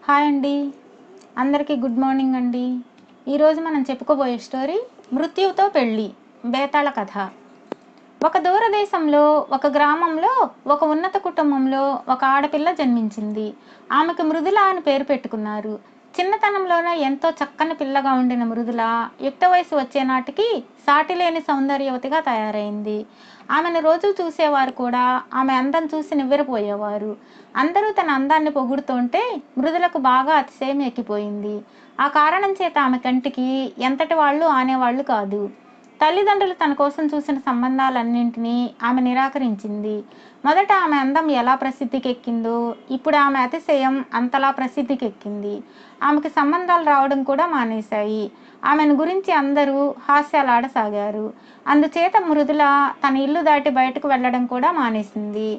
Hi అండి, అందరికీ good morning అండి. ఈరోజు మనం చెప్పుకోబోయే స్టోరీ మృత్యువుతో పెళ్ళి, బేతాళ కథ. ఒక దూరదేశంలో ఒక గ్రామంలో ఒక ఉన్నత కుటుంబంలో ఒక ఆడపిల్ల జన్మించింది. ఆమెకు మృదుల అని పేరు పెట్టుకున్నారు. చిన్నతనంలోనే ఎంతో చక్కని పిల్లగా ఉండిన మృదుల యుక్త వయసు వచ్చే నాటికి సాటిలేని సౌందర్యవతిగా తయారైంది. ఆమెను రోజు చూసేవారు కూడా ఆమె అందం చూసి నివ్వెరపోయేవారు. అందరూ తన అందాన్ని పొగుడుతుంటే మృదులకు బాగా అతిశయం ఎక్కిపోయింది. ఆ కారణం చేత ఆమె కంటికి ఎంతటి వాళ్ళు ఆనేవాళ్ళు కాదు. తల్లిదండ్రులు తన కోసం చూసిన సంబంధాలన్నింటినీ ఆమె నిరాకరించింది. మొదట ఆమె అందం ఎలా ప్రసిద్ధికెక్కిందో ఇప్పుడు ఆమె అతిశయం అంతలా ప్రసిద్ధికెక్కింది. ఆమెకు సంబంధాలు రావడం కూడా మానేశాయి. ఆమెను గురించి అందరూ హాస్యాలాడసాగారు. అందుచేత మృదుల తన ఇల్లు దాటి బయటకు వెళ్ళడం కూడా మానేసింది.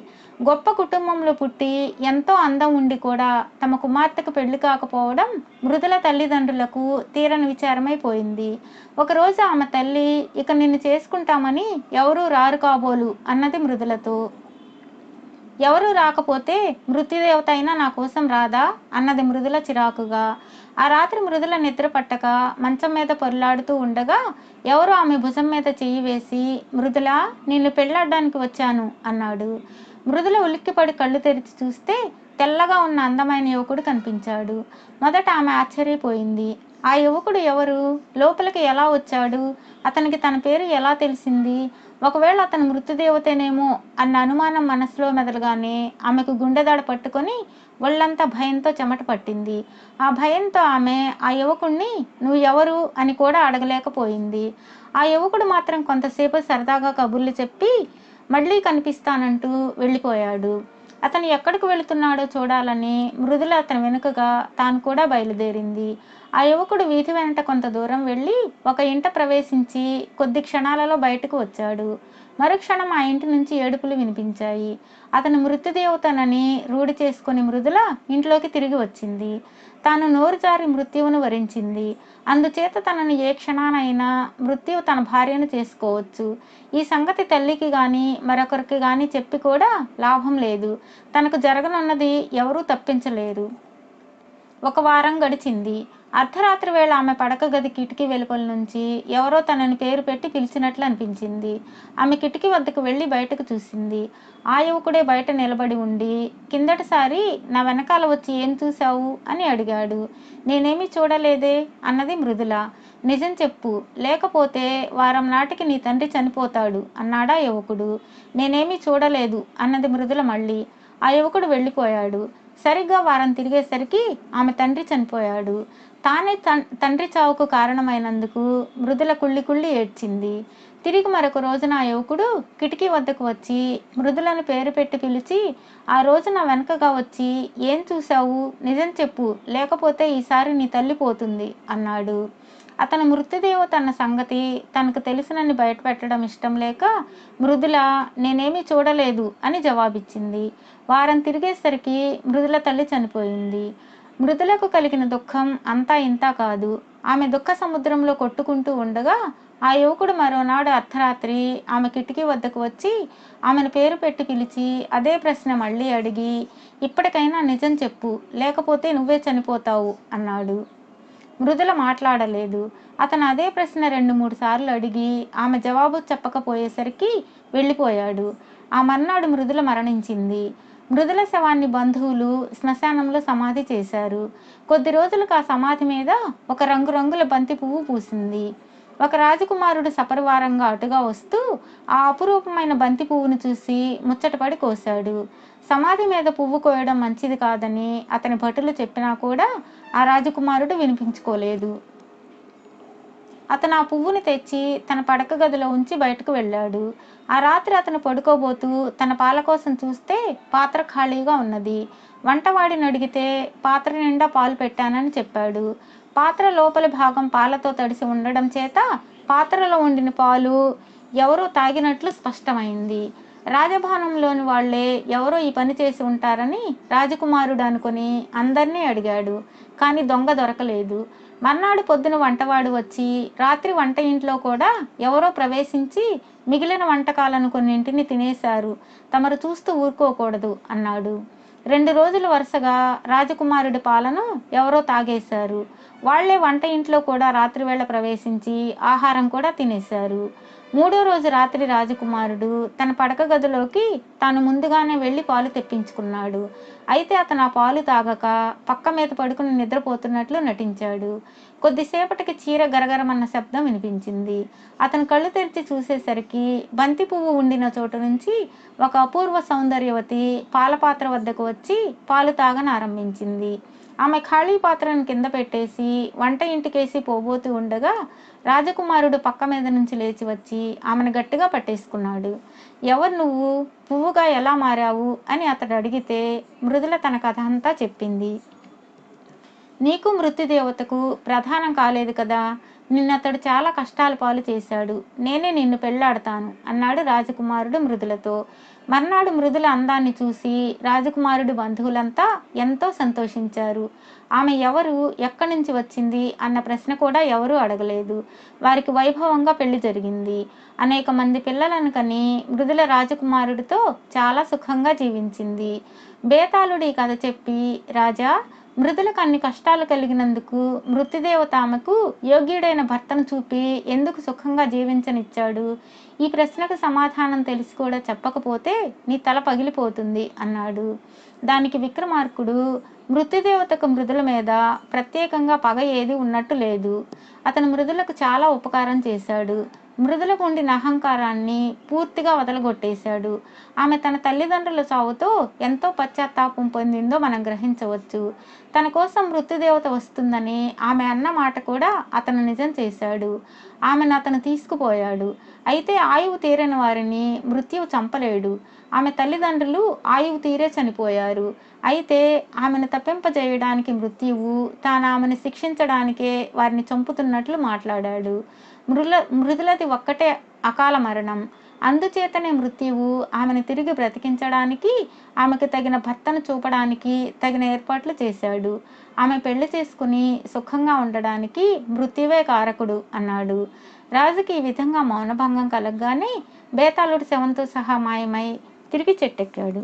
గొప్ప కుటుంబంలో పుట్టి ఎంతో అందం ఉండి కూడా తమ కుమార్తెకు పెళ్లి కాకపోవడం మృదుల తల్లిదండ్రులకు తీరని విచారమైపోయింది. ఒకరోజు ఆమె తల్లి, ఇక నిన్ను చేసుకుంటామని ఎవరూ రారు కాబోలు అన్నది మృదులతో. ఎవరూ రాకపోతే మృత్యుదేవత అయినా నా కోసం రాదా అన్నది మృదుల చిరాకుగా. ఆ రాత్రి మృదుల నిద్ర పట్టక మంచం మీద పొర్లాడుతూ ఉండగా ఎవరో ఆమె భుజం మీద చెయ్యి వేసి, మృదుల, నిన్ను పెళ్ళాడడానికి వచ్చాను అన్నాడు. మృదుల ఉలిక్కిపడి కళ్ళు తెరిచి చూస్తే తెల్లగా ఉన్న అందమైన యువకుడు కనిపించాడు. మొదట ఆమె ఆశ్చర్యపోయింది. ఆ యువకుడు ఎవరు? లోపలికి ఎలా వచ్చాడు? అతనికి తన పేరు ఎలా తెలిసింది? ఒకవేళ అతను మృత్యుదేవతేనేమో అన్న అనుమానం మనసులో మెదలగానే ఆమెకు గుండెదాడ పట్టుకొని ఒళ్ళంతా భయంతో చెమట పట్టింది. ఆ భయంతో ఆమె ఆ యువకుణ్ణి నువ్వు ఎవరు అని కూడా అడగలేకపోయింది. ఆ యువకుడు మాత్రం కొంతసేపు సరదాగా కబుర్లు చెప్పి మళ్ళీ కనిపిస్తానంటూ వెళ్ళిపోయాడు. అతను ఎక్కడికి వెళుతున్నాడో చూడాలని మృదుల అతని వెనుకగా తాను కూడా బయలుదేరింది. ఆ యువకుడు వీధి వెంట కొంత దూరం వెళ్ళి ఒక ఇంట ప్రవేశించి కొద్ది క్షణాలలో బయటకు వచ్చాడు. మరుక్షణం ఆ ఇంటి నుంచి ఏడుపులు వినిపించాయి. అతను మృత్యుదేవతనని రూఢి చేసుకుని మృదుల ఇంట్లోకి తిరిగి వచ్చింది. తాను నోరు జారి మృత్యువును వరించింది. అందుచేత తనను ఏ క్షణానైనా మృత్యువు తన భార్యను చేసుకోవచ్చు. ఈ సంగతి తల్లికి గాని మరొకరికి గాని చెప్పి కూడా లాభం లేదు. తనకు జరగనున్నది ఎవరూ తప్పించలేరు. ఒక వారం గడిచింది. అర్ధరాత్రి వేళ ఆమె పడక గది కిటికీ వెలుపల నుంచి ఎవరో తనని పేరు పెట్టి పిలిచినట్లు అనిపించింది. ఆమె కిటికీ వద్దకు వెళ్ళి బయటకు చూసింది. ఆ యువకుడే బయట నిలబడి ఉండి, కిందటిసారి నా వెనకాల వచ్చి ఏం చూశావు అని అడిగాడు. నేనేమీ చూడలేదే అన్నది మృదుల. నిజం చెప్పు, లేకపోతే వారం నాటికి నీ తండ్రి చనిపోతాడు అన్నాడా యువకుడు. నేనేమీ చూడలేదు అన్నది మృదుల మళ్ళీ. ఆ యువకుడు వెళ్ళిపోయాడు. సరిగ్గా వారం తిరిగేసరికి ఆమె తండ్రి చనిపోయాడు. తానే తండ్రి చావుకు కారణమైనందుకు మృదుల కుళ్ళి కుళ్ళి ఏడ్చింది. తిరిగి మరొక రోజున ఆ యువకుడు కిటికీ వద్దకు వచ్చి మృదులను పేరు పెట్టి పిలిచి, ఆ రోజున వెనకగా వచ్చి ఏం చూశావు, నిజం చెప్పు, లేకపోతే ఈసారి నీ తల్లి పోతుంది అన్నాడు. అతను మృత్యుదేవత అన్న సంగతి తనకు తెలిసినని బయటపెట్టడం ఇష్టం లేక మృదుల నేనేమీ చూడలేదు అని జవాబిచ్చింది. వారం తిరిగేసరికి మృదుల తల్లి చనిపోయింది. మృదులకు కలిగిన దుఃఖం అంతా ఇంతా కాదు. ఆమె దుఃఖ సముద్రంలో కొట్టుకుంటూ ఉండగా ఆ యువకుడు మరోనాడు అర్ధరాత్రి ఆమె కిటికీ వద్దకు వచ్చి ఆమెను పేరు పెట్టి పిలిచి అదే ప్రశ్న మళ్ళీ అడిగి, ఇప్పటికైనా నిజం చెప్పు, లేకపోతే నువ్వే చనిపోతావు అన్నాడు. మృదుల మాట్లాడలేదు. అతను అదే ప్రశ్న 2-3 సార్లు అడిగి ఆమె జవాబు చెప్పకపోయేసరికి వెళ్ళిపోయాడు. ఆ మర్నాడు మృదుల మరణించింది. మృదుల శవాన్ని బంధువులు శ్మశానంలో సమాధి చేశారు. కొద్ది రోజులకు ఆ సమాధి మీద ఒక రంగురంగుల బంతి పువ్వు పూసింది. ఒక రాజకుమారుడు సపరివారంగా అటుగా వస్తూ ఆ అపురూపమైన బంతి పువ్వును చూసి ముచ్చటపడి కోశాడు. సమాధి మీద పువ్వు కోయడం మంచిది కాదని అతని భటులు చెప్పినా కూడా ఆ రాజకుమారుడు వినిపించుకోలేదు. అతను ఆ పువ్వుని తెచ్చి తన పడక గదిలో ఉంచి బయటకు వెళ్ళాడు. ఆ రాత్రి అతను పడుకోబోతూ తన పాల కోసం చూస్తే పాత్ర ఖాళీగా ఉన్నది. వంటవాడిని అడిగితే పాత్ర నిండా పాలు పెట్టానని చెప్పాడు. పాత్ర లోపలి భాగం పాలతో తడిసి ఉండడం చేత పాత్రలో ఉండిన పాలు ఎవరో తాగినట్లు స్పష్టమైంది. రాజభవనంలోని వాళ్లే ఎవరో ఈ పని చేసి ఉంటారని రాజకుమారుడు అనుకుని అందరినీ అడిగాడు. కానీ దొంగ దొరకలేదు. మర్నాడు పొద్దున వంటవాడు వచ్చి రాత్రి వంట ఇంట్లో కూడా ఎవరో ప్రవేశించి మిగిలిన వంటకాలను కొన్నింటిని తినేశారు, తమరు చూస్తూ ఊరుకోకూడదు అన్నాడు. 2 రోజులు వరుసగా రాజకుమారుడి పాలను ఎవరో తాగేశారు. వాళ్లే వంట ఇంట్లో కూడా రాత్రివేళ ప్రవేశించి ఆహారం కూడా తినేశారు. 3వ రోజు రాత్రి రాజకుమారుడు తన పడక గదిలోకి తాను ముందుగానే వెళ్ళి పాలు తెప్పించుకున్నాడు. అయితే అతను ఆ పాలు తాగక పక్క మీద పడుకుని నిద్రపోతున్నట్లు నటించాడు. కొద్దిసేపటికి చీర గరగరమన్న శబ్దం వినిపించింది. అతను కళ్ళు తెరిచి చూసేసరికి బంతి పువ్వు ఉండిన చోటు నుంచి ఒక అపూర్వ సౌందర్యవతి పాలపాత్ర వద్దకు వచ్చి పాలు తాగనారంభించింది. ఆమె ఖాళీ పాత్రను కింద పెట్టేసి వంట ఇంటికేసి పోబోతూ ఉండగా రాజకుమారుడు పక్క మీద నుంచి లేచి వచ్చి ఆమెను గట్టిగా పట్టేసుకున్నాడు. ఎవరు నువ్వు? పువ్వుగా ఎలా మారావు అని అతడు అడిగితే మృదుల తన కథ అంతా చెప్పింది. నీకు మృత్యుదేవతకు ప్రధానం కాలేదు కదా, నిన్నతడు చాలా కష్టాల పాలు చేశాడు. నేనే నిన్ను పెళ్లాడతాను అన్నాడు రాజకుమారుడు మృదులతో. మర్నాడు మృదుల అందాన్ని చూసి రాజకుమారుడి బంధువులంతా ఎంతో సంతోషించారు. ఆమె ఎవరు, ఎక్కడి నుంచి వచ్చింది అన్న ప్రశ్న కూడా ఎవరూ అడగలేదు. వారికి వైభవంగా పెళ్లి జరిగింది. అనేక మంది పిల్లలను కని మృదుల రాజకుమారుడితో చాలా సుఖంగా జీవించింది. బేతాళుడు ఈ కథ చెప్పి, రాజా, మృదులకు అన్ని కష్టాలు కలిగినందుకు మృత్యుదేవత ఆమెకు యోగ్యుడైన భర్తను చూపి ఎందుకు సుఖంగా జీవించనిచ్చాడు? ఈ ప్రశ్నకు సమాధానం తెలిసి కూడా చెప్పకపోతే నీ తల పగిలిపోతుంది అన్నాడు. దానికి విక్రమార్కుడు, మృత్యుదేవతకు మృదుల మీద ప్రత్యేకంగా పగ ఏది ఉన్నట్టు లేదు. అతను మృదులకు చాలా ఉపకారం చేశాడు. మృదులకు ఉండిన అహంకారాన్ని పూర్తిగా వదలగొట్టేశాడు. ఆమె తన తల్లిదండ్రుల చావుతో ఎంతో పశ్చాత్తాపం పొందిందో మనం గ్రహించవచ్చు. తన కోసం మృత్యుదేవత వస్తుందని ఆమె అన్న మాట కూడా అతను నిజం చేశాడు. ఆమెను అతను తీసుకుపోయాడు. అయితే ఆయువు తీరని వారిని మృత్యువు చంపలేడు. ఆమె తల్లిదండ్రులు ఆయువు తీరే చనిపోయారు. అయితే ఆమెను తప్పింపజేయడానికి మృత్యువు తాను ఆమెను శిక్షించడానికే వారిని చంపుతున్నట్లు మాట్లాడాడు. మృదులది ఒక్కటే అకాల మరణం. అందుచేతనే మృత్యువు ఆమెను తిరిగి బ్రతికించడానికి, ఆమెకు తగిన భర్తను చూపడానికి తగిన ఏర్పాట్లు చేశాడు. ఆమె పెళ్లి చేసుకుని సుఖంగా ఉండడానికి మృత్యువే కారకుడు అన్నాడు. రాజుకి ఈ విధంగా మౌనభంగం కలగగానే బేతాళుడు శవంతో సహా మాయమై తిరిగి చెట్టెక్కాడు.